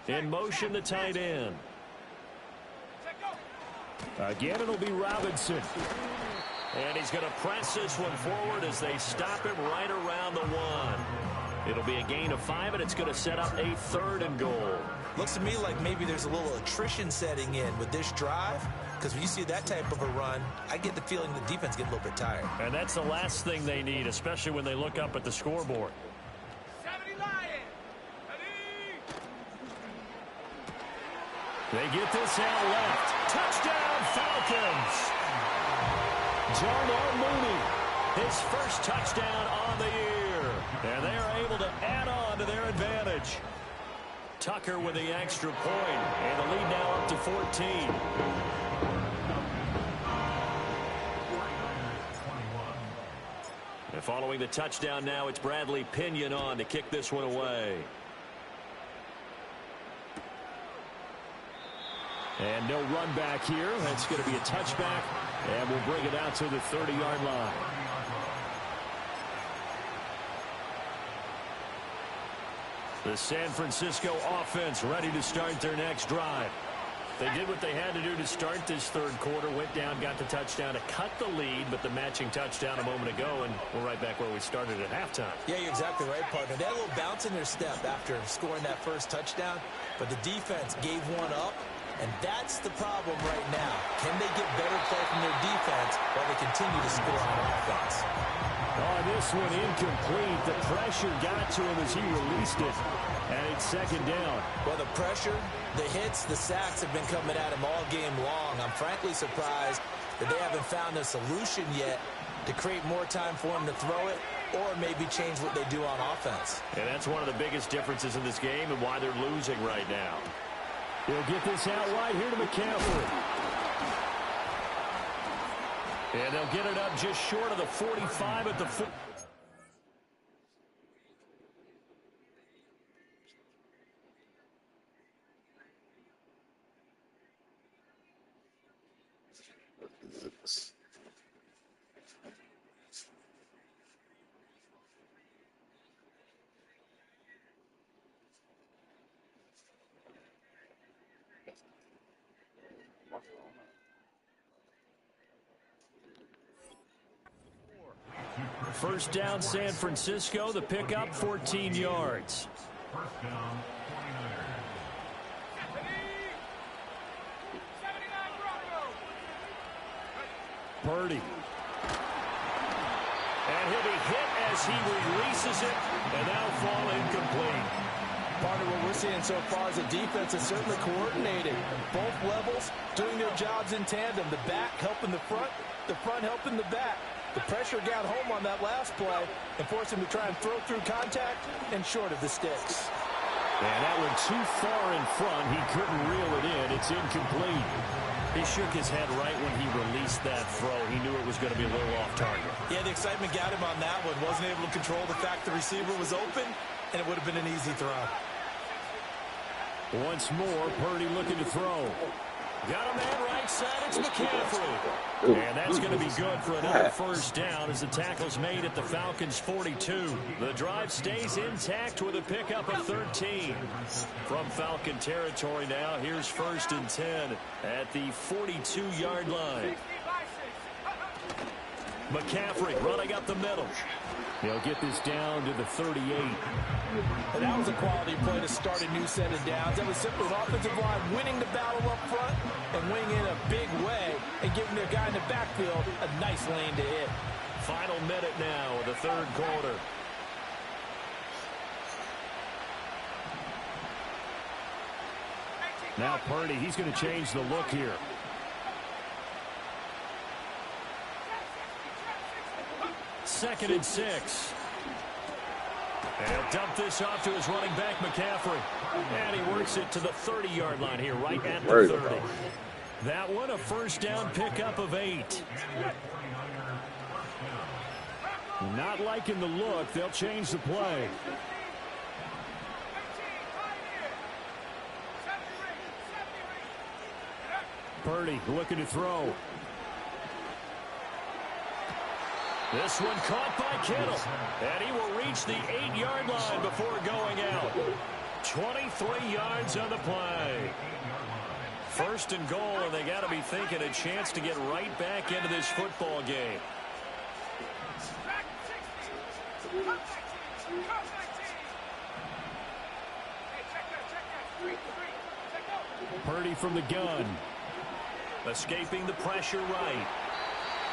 In motion, the tight end. Again, it'll be Robinson. And he's going to press this one forward as they stop him right around the 1. It'll be a gain of 5, and it's going to set up a 3rd and goal. Looks to me like maybe there's a little attrition setting in with this drive, because when you see that type of a run, I get the feeling the defense gets a little bit tired. And that's the last thing they need, especially when they look up at the scoreboard. 70 Lion. Ready? They get this out left. Touchdown, Falcons! Darnell Mooney, his first touchdown on the year. And they are able to add on to their advantage. Tucker with the extra point, and the lead now up to 14. And following the touchdown now, it's Bradley Pinion on to kick this one away. And no run back here. That's going to be a touchback, and we'll bring it out to the 30-yard line. The San Francisco offense ready to start their next drive. They did what they had to do to start this third quarter, went down, got the touchdown to cut the lead, but the matching touchdown a moment ago, and we're right back where we started at halftime. Yeah, you're exactly right, partner. They had a little bounce in their step after scoring that first touchdown, but the defense gave one up, and that's the problem right now. Can they get better play from their defense while they continue to score on offense? On this one, incomplete. The pressure got to him as he released it, and it's second down. Well, the pressure, the hits, the sacks have been coming at him all game long. I'm frankly surprised that they haven't found a solution yet to create more time for him to throw it or maybe change what they do on offense. And that's one of the biggest differences in this game and why they're losing right now. He'll get this out wide here to McCaffrey. And they'll get it up just short of the 45 at the foot. First down, San Francisco. The pickup, 14 yards. First down, 49ers. Purdy. And he'll be hit as he releases it, and now fall incomplete. Part of what we're seeing so far is the defense is certainly coordinated. Both levels doing their jobs in tandem. The back helping the front helping the back. The pressure got home on that last play and forced him to try and throw through contact and short of the sticks. And that went too far in front. He couldn't reel it in. It's incomplete. He shook his head right when he released that throw. He knew it was going to be a little off target. Yeah, the excitement got him on that one. Wasn't able to control the fact the receiver was open, and it would have been an easy throw. Once more, Purdy looking to throw. Got a man right side, it's McCaffrey. And that's going to be good for another first down as the tackle's made at the Falcons' 42. The drive stays intact with a pickup of 13. From Falcon territory now, here's 1st and 10 at the 42-yard line. McCaffrey running up the middle. He'll get this down to the 38. And that was a quality play to start a new set of downs. That was simply an offensive line winning the battle up front and winning in a big way and giving their guy in the backfield a nice lane to hit. Final minute now of the third quarter. Now Purdy, he's going to change the look here. Second and 6. And he'll dump this off to his running back, McCaffrey. And he works it to the 30-yard line here, right at the 30. That one, a first down pickup of 8. Not liking the look. They'll change the play. Purdy looking to throw. This one caught by Kittle, and he will reach the 8-yard line before going out. 23 yards on the play. First and goal, and they got to be thinking a chance to get right back into this football game. Purdy from the gun. Escaping the pressure right.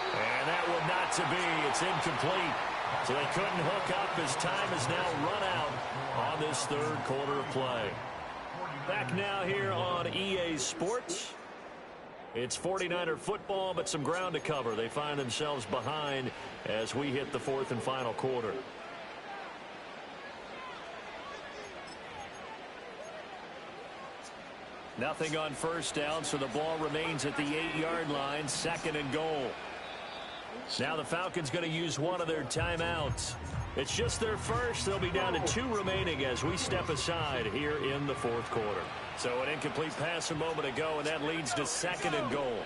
And that one not to be. It's incomplete. So they couldn't hook up as time has now run out on this third quarter of play. Back now here on EA Sports. It's 49er football, but some ground to cover. They find themselves behind as we hit the fourth and final quarter. Nothing on first down, so the ball remains at the 8-yard line, 2nd and goal. Now the Falcons going to use one of their timeouts. It's just their first. They'll be down to 2 remaining as we step aside here in the fourth quarter. So an incomplete pass a moment ago, and that leads to 2nd and goal.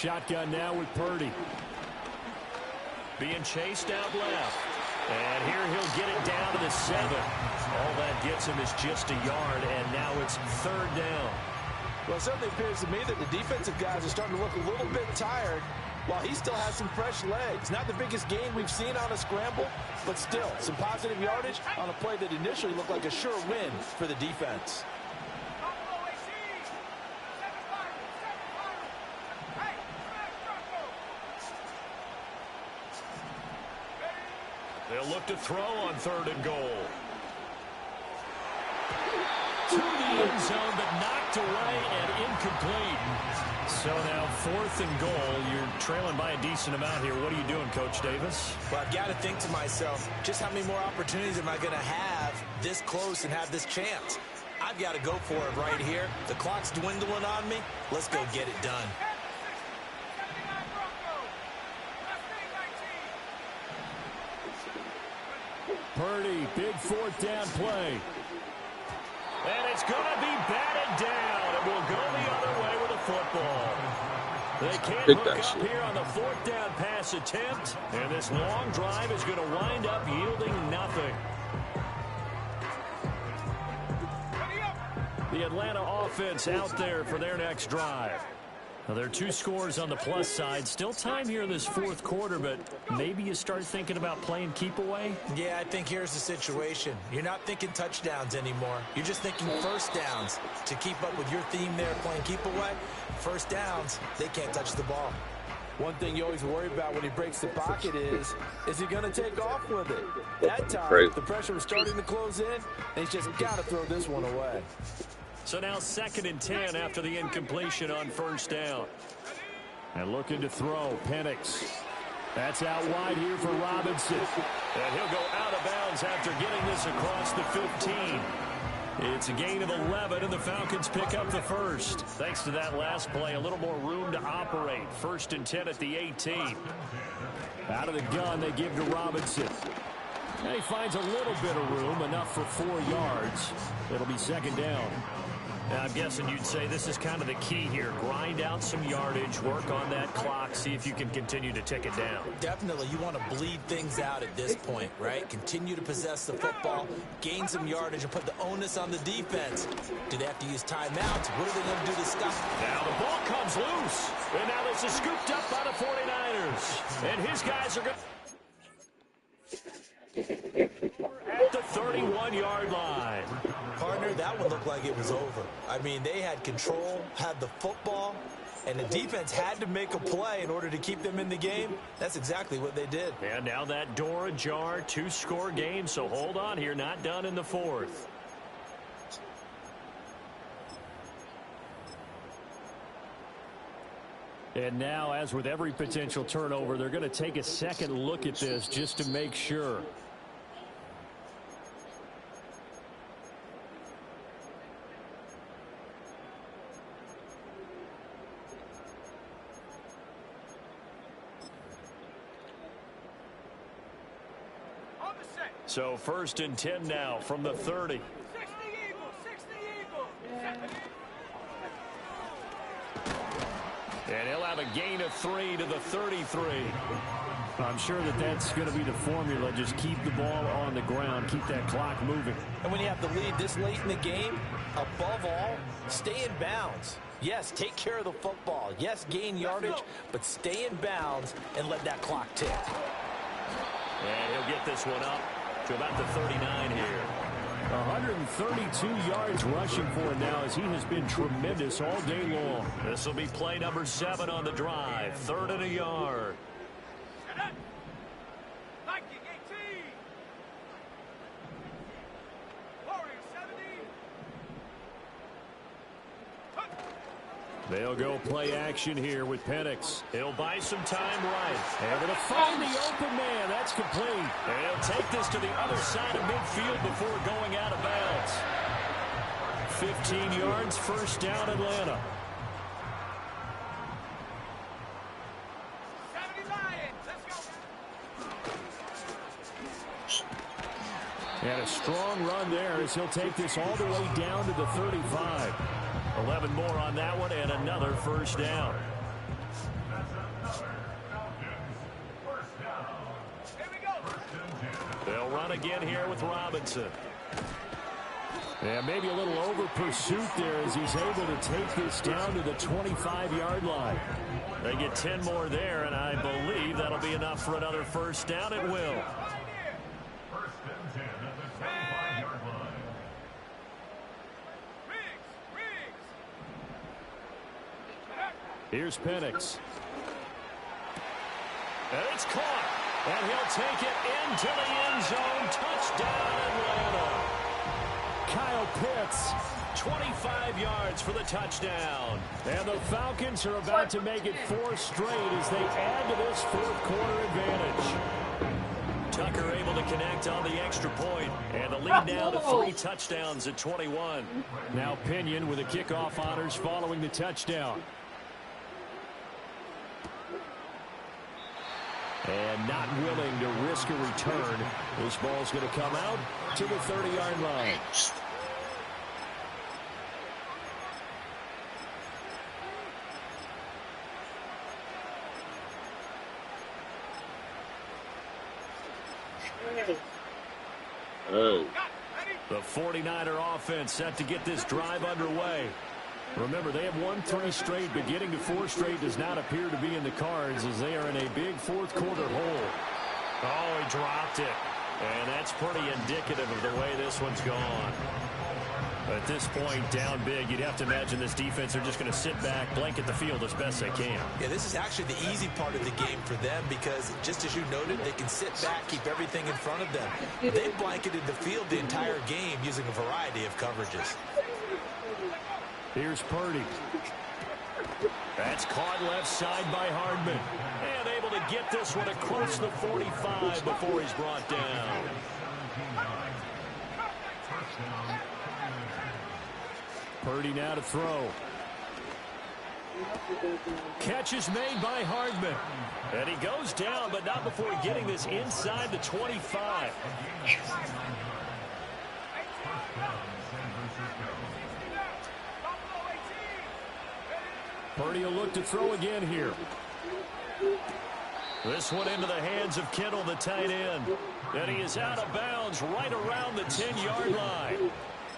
shotgun now with Purdy. Being chased out left. And here he'll get it down to the 7. All that gets him is just a yard, and now it's 3rd down. Well, it certainly appears to me that the defensive guys are starting to look a little bit tired while he still has some fresh legs. Not the biggest gain we've seen on a scramble, but still some positive yardage on a play that initially looked like a sure win for the defense. They'll look to throw on 3rd and goal. To the end zone, but knocked away and incomplete. So now 4th and goal. You're trailing by a decent amount here. What are you doing, Coach Davis? Well, I've got to think to myself, just how many more opportunities am I going to have this close and have this chance? I've got to go for it right here. The clock's dwindling on me. Let's go get it done. Purdy, big 4th down play. And it's going to be batted down. It will go the other way with the football. They can't hook up here on the 4th down pass attempt. And this long drive is going to wind up yielding nothing. The Atlanta offense out there for their next drive. Now, there are 2 scores on the plus side. Still time here in this 4th quarter, but maybe you start thinking about playing keep away? Yeah, I think here's the situation. You're not thinking touchdowns anymore. You're just thinking first downs. To keep up with your theme there, playing keep away, first downs, they can't touch the ball. One thing you always worry about when he breaks the pocket is he going to take off with it? That time, the pressure was starting to close in, and he's just got to throw this one away. So now 2nd and 10 after the incompletion on 1st down. And looking to throw, Penix. That's out wide here for Robinson. And he'll go out of bounds after getting this across the 15. It's a gain of 11, and the Falcons pick up the first. Thanks to that last play, a little more room to operate. 1st and 10 at the 18. Out of the gun, they give to Robinson. And he finds a little bit of room, enough for 4 yards. It'll be 2nd down. Now, I'm guessing you'd say this is kind of the key here. Grind out some yardage, work on that clock, see if you can continue to tick it down. Definitely. You want to bleed things out at this point, right? Continue to possess the football, gain some yardage, and put the onus on the defense. Do they have to use timeouts? What are they going to do to stop it? Now the ball comes loose. And now this is scooped up by the 49ers. And his guys are going at the 31-yard line. Partner, that one looked like it was over. I mean, they had control, had the football, and the defense had to make a play in order to keep them in the game. That's exactly what they did. And now that door ajar, 2-score game, so hold on here, not done in the 4th. And now, as with every potential turnover, they're going to take a second look at this just to make sure. So 1st and 10 now from the 30. 60 Eagles, 60 Eagles. And he'll have a gain of 3 to the 33. I'm sure that that's going to be the formula. Just keep the ball on the ground. Keep that clock moving. And when you have the lead this late in the game, above all, stay in bounds. Yes, take care of the football. Yes, gain yardage, but stay in bounds and let that clock tick. And he'll get this one up to about the 39 here. 132 yards rushing for him now as he has been tremendous all day long. This will be play number 7 on the drive. 3rd and a yard. They'll go play action here with Penix. He'll buy some time right. And going to find the open man. That's complete. And he'll take this to the other side of midfield before going out of bounds. 15 yards, 1st down, Atlanta. And a strong run there as he'll take this all the way down to the 35. 11 more on that one and another 1st down. again here with Robinson. And maybe a little over pursuit there as he's able to take this down to the 25-yard line. They get 10 more there, and I believe that'll be enough for another first down. It will. Here's Penix. And it's caught. And he'll take it into the end zone. Touchdown, Atlanta. Kyle Pitts, 25 yards for the touchdown. And the Falcons are about to make it 4 straight as they add to this fourth-quarter advantage. Tucker able to connect on the extra point, and the lead now to 3 touchdowns at 21. Now Pinion with the kickoff honors following the touchdown. And not willing to risk a return. This ball's going to come out to the 30-yard line. Oh. The 49er offense set to get this drive underway. Remember, they have won 3 straight, but getting to 4 straight does not appear to be in the cards as they are in a big fourth-quarter hole. Oh, he dropped it. And that's pretty indicative of the way this one's gone. At this point, down big, you'd have to imagine this defense are just going to sit back, blanket the field as best they can. Yeah, this is actually the easy part of the game for them because, just as you noted, they can sit back, keep everything in front of them. They've blanketed the field the entire game using a variety of coverages. Here's Purdy. That's caught left side by Hardman. And able to get this one across the 45 before he's brought down. Purdy now to throw. Catch is made by Hardman. And he goes down, but not before getting this inside the 25. Purdy will look to throw again here. This one into the hands of Kittle, the tight end. And he is out of bounds right around the 10-yard line.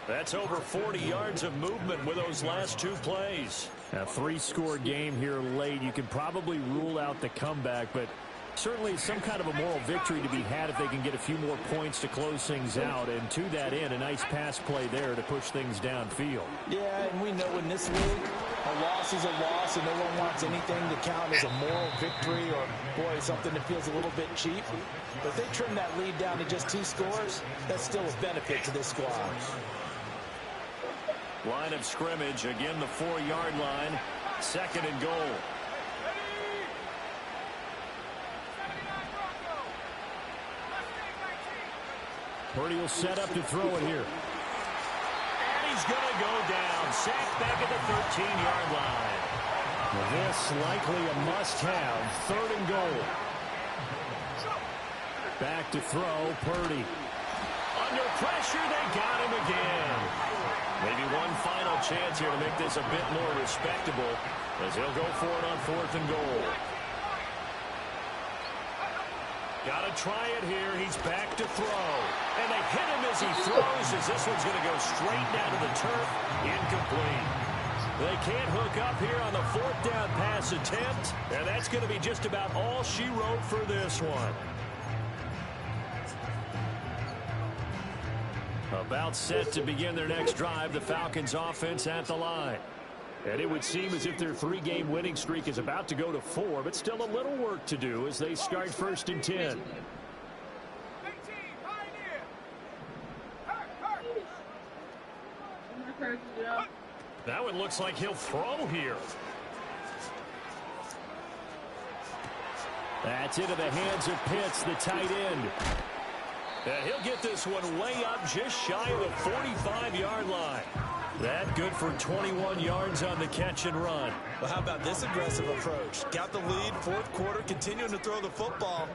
That's over 40 yards of movement with those last 2 plays. A 3-score game here late. You can probably rule out the comeback, but certainly some kind of a moral victory to be had if they can get a few more points to close things out. And to that end, a nice pass play there to push things downfield. Yeah, and we know in this league, a loss is a loss, and no one wants anything to count as a moral victory or, boy, something that feels a little bit cheap. But if they trim that lead down to just 2 scores, that's still a benefit to this squad. Line of scrimmage, again the 4-yard line, 2nd and goal. Purdy will set up to throw it here. And he's going to go down. Sacked back at the 13-yard line. This likely a must-have. 3rd and goal. Back to throw, Purdy. Under pressure, they got him again. Maybe one final chance here to make this a bit more respectable as he'll go for it on 4th and goal. Got to try it here. He's back to throw. And they hit him as he throws as this one's going to go straight down to the turf. Incomplete. They can't hook up here on the 4th down pass attempt. And that's going to be just about all she wrote for this one. About set to begin their next drive, the Falcons offense at the line. And it would seem as if their 3-game winning streak is about to go to 4, but still a little work to do as they start 1st and 10. That one looks like he'll throw here. That's into the hands of Pitts, the tight end. And he'll get this one way up just shy of the 45-yard line. That good for 21 yards on the catch and run. Well, how about this aggressive approach? Got the lead, 4th quarter, continuing to throw the football.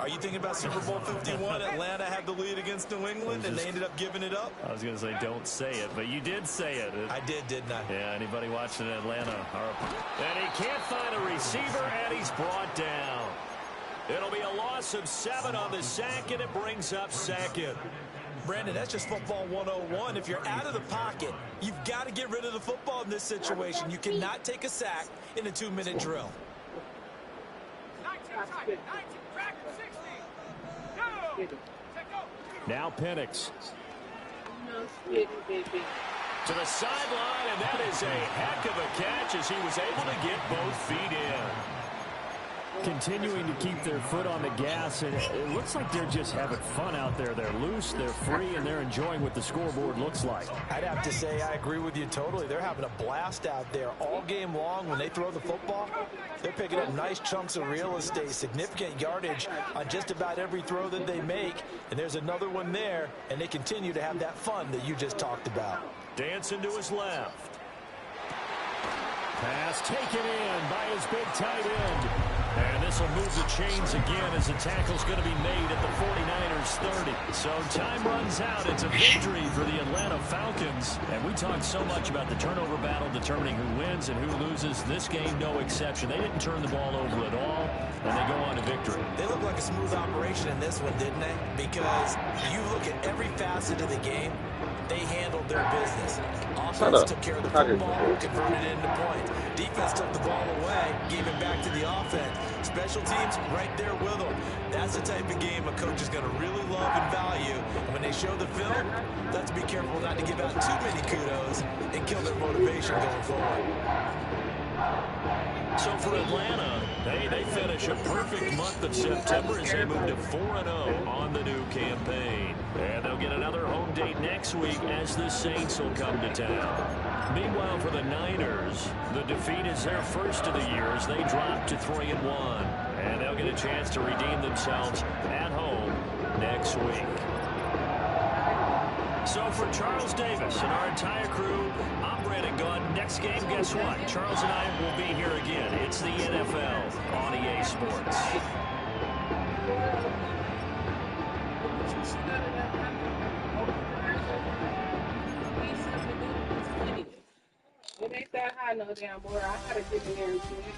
Are you thinking about Super Bowl 51? Atlanta had the lead against New England, and they ended up giving it up? I was going to say don't say it, but you did say it. I did, didn't I? Yeah, anybody watching Atlanta? And he can't find a receiver, and he's brought down. It'll be a loss of 7 on the sack, and it brings up second. Brandon, that's just football 101. If you're out of the pocket, you've got to get rid of the football in this situation. You cannot take a sack in a 2-minute drill. 19 tight, 19, track, 60. Go. Now Penix. To the sideline, and that is a heck of a catch as he was able to get both feet in. Continuing to keep their foot on the gas, and it looks like they're just having fun out there. They're loose, they're free, and they're enjoying what the scoreboard looks like. I'd have to say I agree with you totally. They're having a blast out there all game long. When they throw the football, they're picking up nice chunks of real estate, significant yardage on just about every throw that they make. And there's another one there, and they continue to have that fun that you just talked about. Dancing to his left. Pass taken in by his big tight end. And this will move the chains again as the tackle's going to be made at the 49ers 30. So time runs out. It's a victory for the Atlanta Falcons. And we talked so much about the turnover battle determining who wins and who loses. This game, no exception. They didn't turn the ball over at all, and they go on to victory. They look like a smooth operation in this one, didn't they? Because you look at every facet of the game, they handled their business. Offense took care of the football, converted it into points. Defense took the ball away, gave it back to the offense. Special teams right there with them. That's the type of game a coach is going to really love and value. And when they show the film, let's be careful not to give out too many kudos and kill their motivation going forward. So for Atlanta, they finish a perfect month of September as they move to 4-0 on the new campaign. And they'll get another home date next week as the Saints will come to town. Meanwhile, for the Niners, the defeat is their first of the year as they drop to 3-1. And they'll get a chance to redeem themselves at home next week. So for Charles Davis and our entire crew, I'm Brandon Gunn. Next game, guess what? Charles and I will be here again. It's the NFL on EA Sports. It ain't that high no damn boy. I gotta get in there and do it.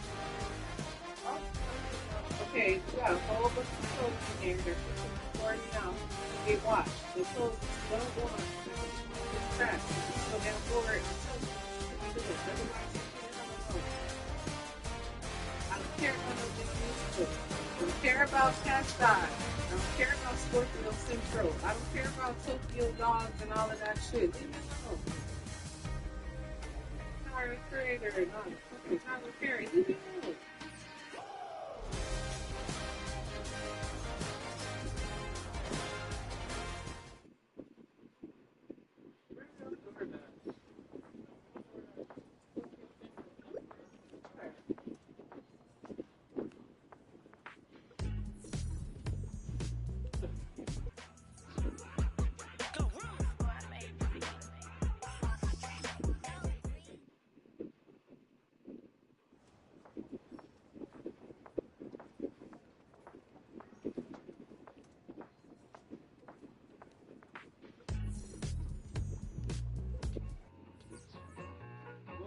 Okay, we got a whole bunch of clothes in there. They're already now. They wash. The clothes don't go on. It's trash. So they'll go over it. I don't care about no business. I don't care about Cast I don't care about Scorpio Central. I don't care about Tokyo Dogs and all of that shit. Leave me alone. Tyler Creator and all that. Tyler Perry. Leave me alone.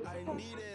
I needed